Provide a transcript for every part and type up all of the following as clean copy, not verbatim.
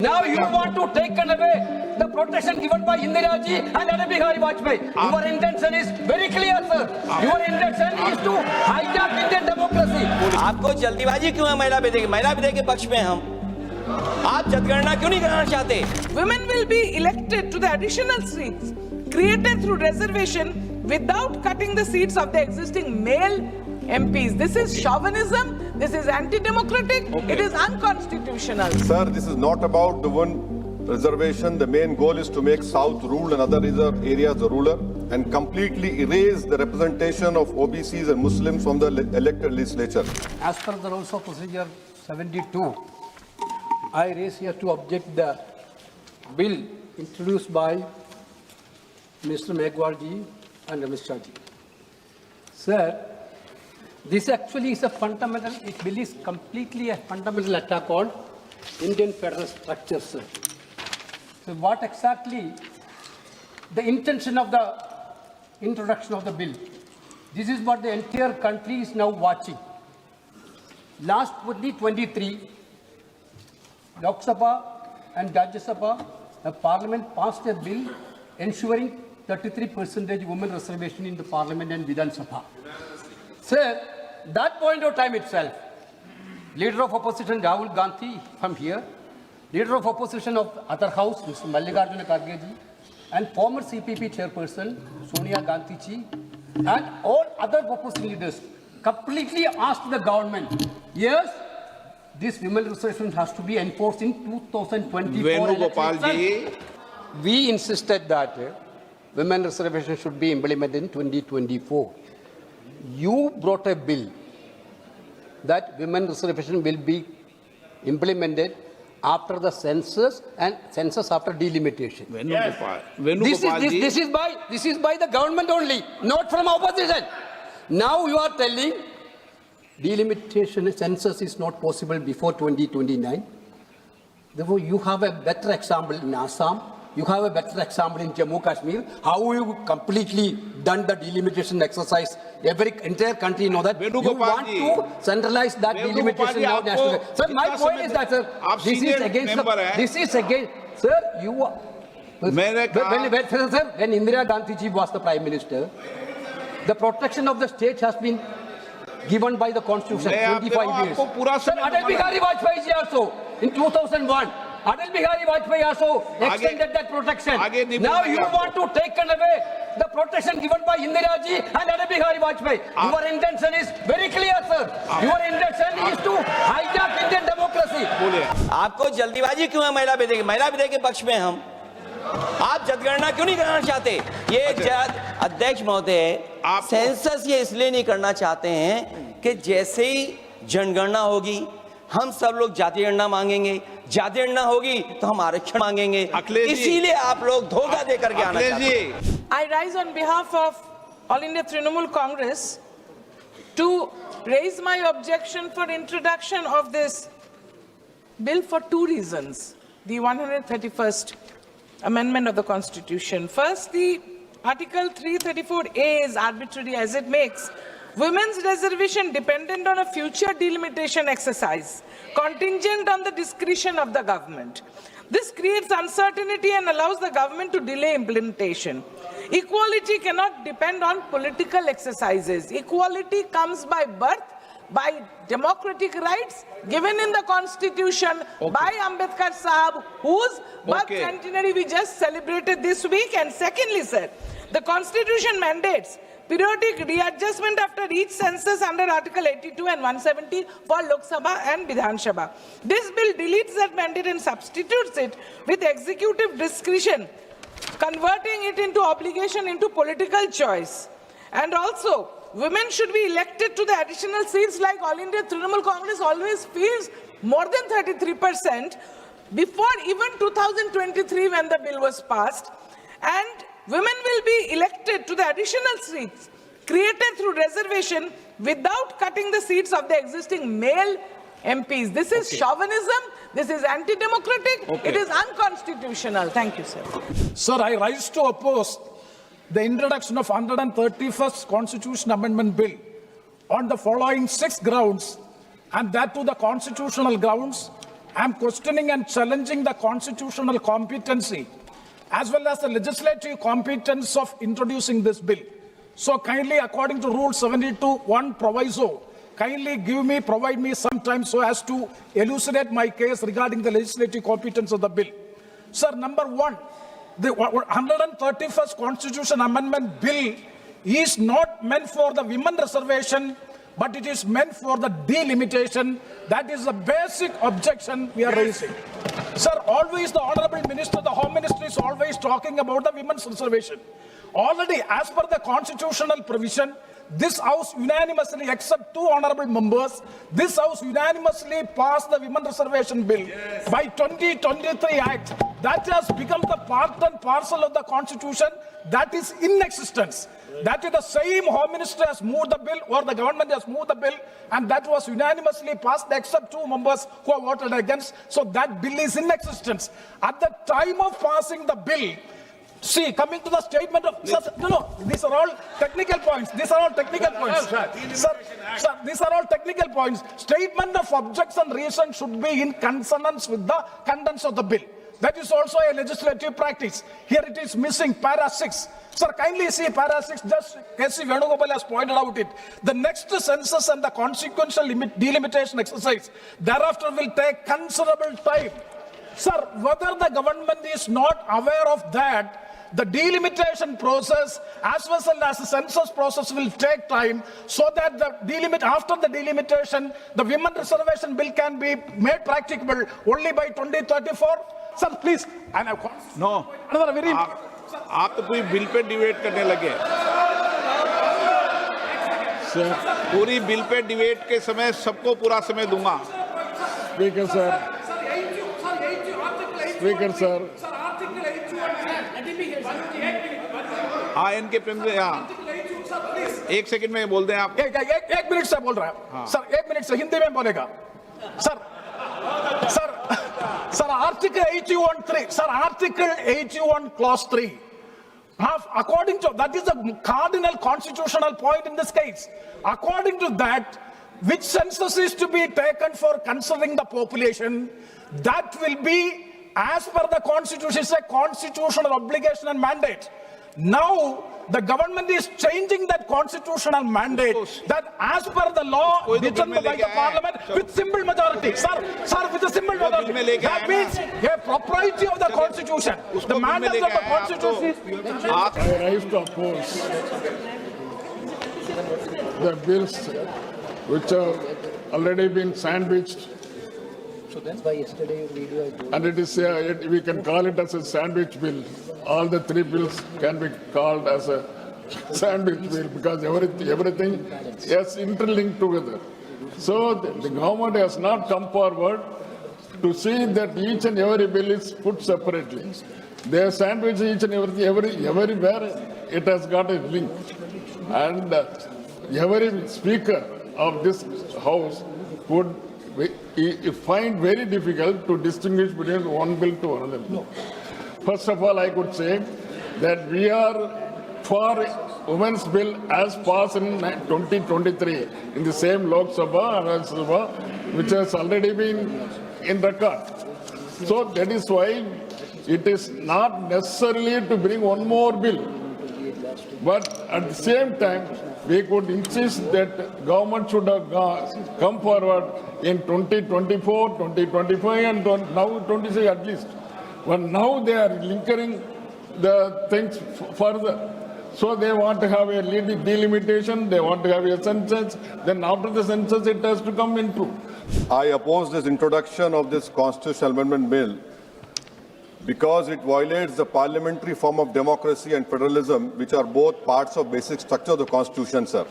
Now you want to take away the protection given by Indira Ji and Atal Bihari Vajpayee. Your intention is very clear, sir. Your intention is to hijack Indian democracy. आपको जल्दीबाजी क्यों है महिला विधेयक के पक्ष में हम? आप जनगणना क्यों नहीं कराना चाहते? Women will be elected to the additional seats created through reservation without cutting the seats of the existing male MPs. This is chauvinism, this is anti-democratic, it is unconstitutional. Sir, this is not about the one reservation. The main goal is to make South rule and other reserve areas ruler and completely erase the representation of OBCs and Muslims from the elected legislature. As per the rules of procedure 72, I raise here to object the bill introduced by Mr. Meghwal ji and Amit Shah ji. Sir, this actually is a fundamental, it bill is completely a fundamental attack on Indian federal structure, sir. So what exactly the intention of the introduction of the bill? This is what the entire country is now watching. Last 2023, Lok Sabha and Rajya Sabha, the Parliament passed a bill ensuring 33% women reservation in the Parliament and Vidhan Sabha. Sir, that point of time itself, Leader of Opposition Rahul Gandhi from here, Leader of Opposition of other house, Mr. Mallikarjuna Kharge ji, and former CPP chairperson Sonia Gandhi ji, and all other opposition leaders completely asked the government, yes, this women reservation has to be enforced in 2024 elections. We insisted that women reservation should be implemented in 2024. You brought a bill that women reservation will be implemented after the census and census after delimitation. Yes. This is by the government only, not from opposition. Now you are telling delimitation census is not possible before 2029. Therefore, you have a better example in Assam. You have a better example in Jammu Kashmir. How you completely done the delimitation exercise? Every entire country know that. You want to centralize that delimitation now national. Sir, my point is that, sir, this is against the. This is against. Sir, you are. When Indira Gandhi ji was the Prime Minister, the protection of the state has been given by the Constitution 25 years. Sir, Atal Bihari Vajpayee ji also in 2001. Atal Bihari Vajpayee also extended that protection. Now you want to take away the protection given by Indira Ji and Atal Bihari Vajpayee. Your intention is very clear, sir. Your intention is to hijack Indian democracy. आपको जल्दीबाजी क्यों है महिला विधेयक के पक्ष में हम? आप जनगणना क्यों नहीं कराना चाहते? ये अध्यक्ष महोदय, सेंसस ये इसलिए नहीं करना चाहते हैं कि जैसे ही जनगणना होगी हम सब लोग जातीय गणना मांगेंगे, जातीय गणना होगी तो हम आरक्षण मांगेंगे, इसीलिए आप लोग धोखा दे करके आना चाहते हैं। I rise on behalf of All India Trinamool Congress to raise my objection for introduction of this bill for two reasons. The 131st Amendment of the Constitution. First, the Article 334A is arbitrary as it makes women's reservation dependent on a future delimitation exercise, contingent on the discretion of the government. This creates uncertainty and allows the government to delay implementation. Equality cannot depend on political exercises. Equality comes by birth, by democratic rights given in the Constitution by Ambedkar Sahab, whose birth centenary we just celebrated this week. And secondly, sir, the Constitution mandates periodic readjustment after each census under Article 82 and 170 for Lok Sabha and Vidhan Sabha. This bill deletes that mandate and substitutes it with executive discretion, converting it into obligation into political choice. And also, women should be elected to the additional seats like All India Trinamool Congress always feels more than 33% before even 2023 when the bill was passed. And women will be elected to the additional seats created through reservation without cutting the seats of the existing male MPs. This is chauvinism, this is anti-democratic, it is unconstitutional. Thank you, sir. Sir, I rise to oppose the introduction of 131st Constitution Amendment Bill on the following 6 grounds, and that to the constitutional grounds I'm questioning and challenging the constitutional competency as well as the legislative competence of introducing this bill. So kindly, according to Rule 72(1) proviso, kindly provide me some time so as to elucidate my case regarding the legislative competence of the bill. Sir, number one, the 131st Constitution Amendment Bill is not meant for the women reservation, but it is meant for the delimitation. That is the basic objection we are raising. Sir, always the Honorable Minister, the Home Ministry is always talking about the women's reservation. Already, as per the constitutional provision, this House unanimously, except 2 honorable members, this House unanimously passed the Women Reservation Bill by 2023 Act. That has become the part and parcel of the Constitution that is in existence. That is the same Home Minister has moved the bill, or the government has moved the bill, and that was unanimously passed except 2 members who have voted against. So that bill is in existence. At the time of passing the bill, see, coming to the statement of... Sir, no, these are all technical points. These are all technical points. Sir, these are all technical points. Statement of objects and reason should be in consonance with the contents of the bill. That is also a legislative practice. Here it is missing, para 6. Sir, kindly see para 6, just S.C. Venugopal has pointed out it. The next census and the consequential delimitation exercise thereafter will take considerable time. Sir, whether the government is not aware of that, the delimitation process as well as the census process will take time, so that after the delimitation, the women reservation bill can be made practicable only by 2034. Sir, please. No. Another very आप तो पूरी bill pay debate करने लगे sir, पूरी bill pay debate के समय सबको पूरा समय दूंगा स्पीकर सर, स्पीकर सर, हाँ इनके प्रेम से हाँ 1 सेकंड में बोल दें आप एक मिनट से बोल रहा है सर, 1 मिनट से हिंदी में बोलेगा sir article 81(3), sir, article 81 clause 3, according to that is the cardinal constitutional point in this case. According to that, which census is to be taken for considering the population, that will be as per the constitution, is a constitutional obligation and mandate. Now the government is changing that constitutional mandate, that as per the law determined by the parliament with simple majority. Sir, with a simple majority. That means a propriety of the constitution. The mandate of the constitution is... I rise to oppose the bills which have already been sandwiched. So that's why yesterday video I told. And it is, we can call it as a sandwich bill. All the 3 bills can be called as a sandwich bill because everything is interlinked together. So the government has not come forward to see that each and every bill is put separately. They have sandwiched each and everywhere it has got a link. And every speaker of this house would find very difficult to distinguish between one bill to another bill. First of all, I could say that we are for women's bill as passed in 2023 in the same Lok Sabha and Rajya Sabha, which has already been in record. So that is why it is not necessarily to bring one more bill. But at the same time, we could insist that government should have come forward in 2024, 2025 and now 26 at least. But now they are linking the things further. So they want to have a delimitation, they want to have a census, then after the census it has to come into. I oppose this introduction of this constitutional amendment bill because it violates the parliamentary form of democracy and federalism, which are both parts of basic structure of the constitution, sir.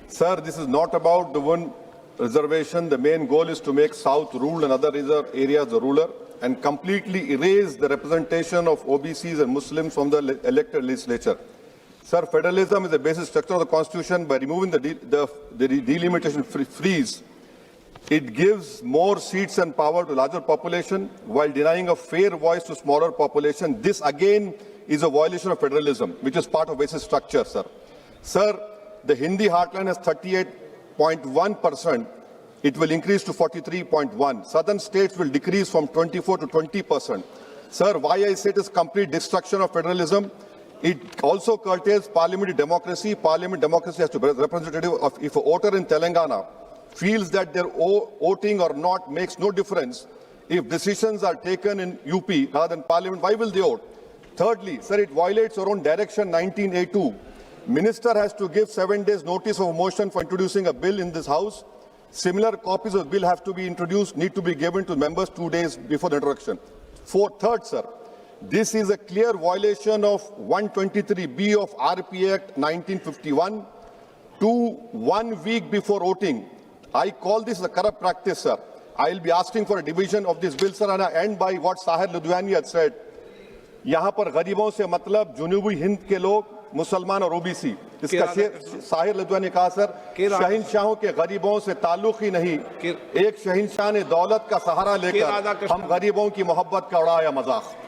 Sir, this is not about the one reservation. The main goal is to make South rule and other reserve areas the ruler and completely erase the representation of OBCs and Muslims from the elected legislature. Sir, federalism is the basic structure of the constitution. By removing the delimitation freeze, it gives more seats and power to larger population while denying a fair voice to smaller population. This again is a violation of federalism, which is part of basic structure, sir. Sir, the Hindi heartland has 38.1% it will increase to 43.1. Southern states will decrease from 24 to 20%. Sir, why I say it is complete destruction of federalism? It also curtails parliamentary democracy. Parliament democracy has to be representative of, if a voter in Telangana feels that their voting or not makes no difference, if decisions are taken in UP rather than parliament, why will they vote? Thirdly, sir, it violates our own direction 19A2. Minister has to give 7 days notice of motion for introducing a bill in this house. Similar copies of the bill have to be introduced, need to be given to members 2 days before the introduction. Third, sir, this is a clear violation of 123B of RP Act 1951 to 1 week before voting. I call this a corrupt practice, sir. I will be asking for a division of this bill, sir, and I end by what Shah had said. यहाँ पर गरीबों से मतलब जुनूबी हिंद के लोग, मुसलमान और OBC. इसका साहिर लुधियानी ने कहा सर, शहंशाहों के गरीबों से ताल्लुक ही नहीं, एक शहंशाह ने दौलत का सहारा लेकर हम गरीबों की मोहब्बत का उड़ाया मजाक।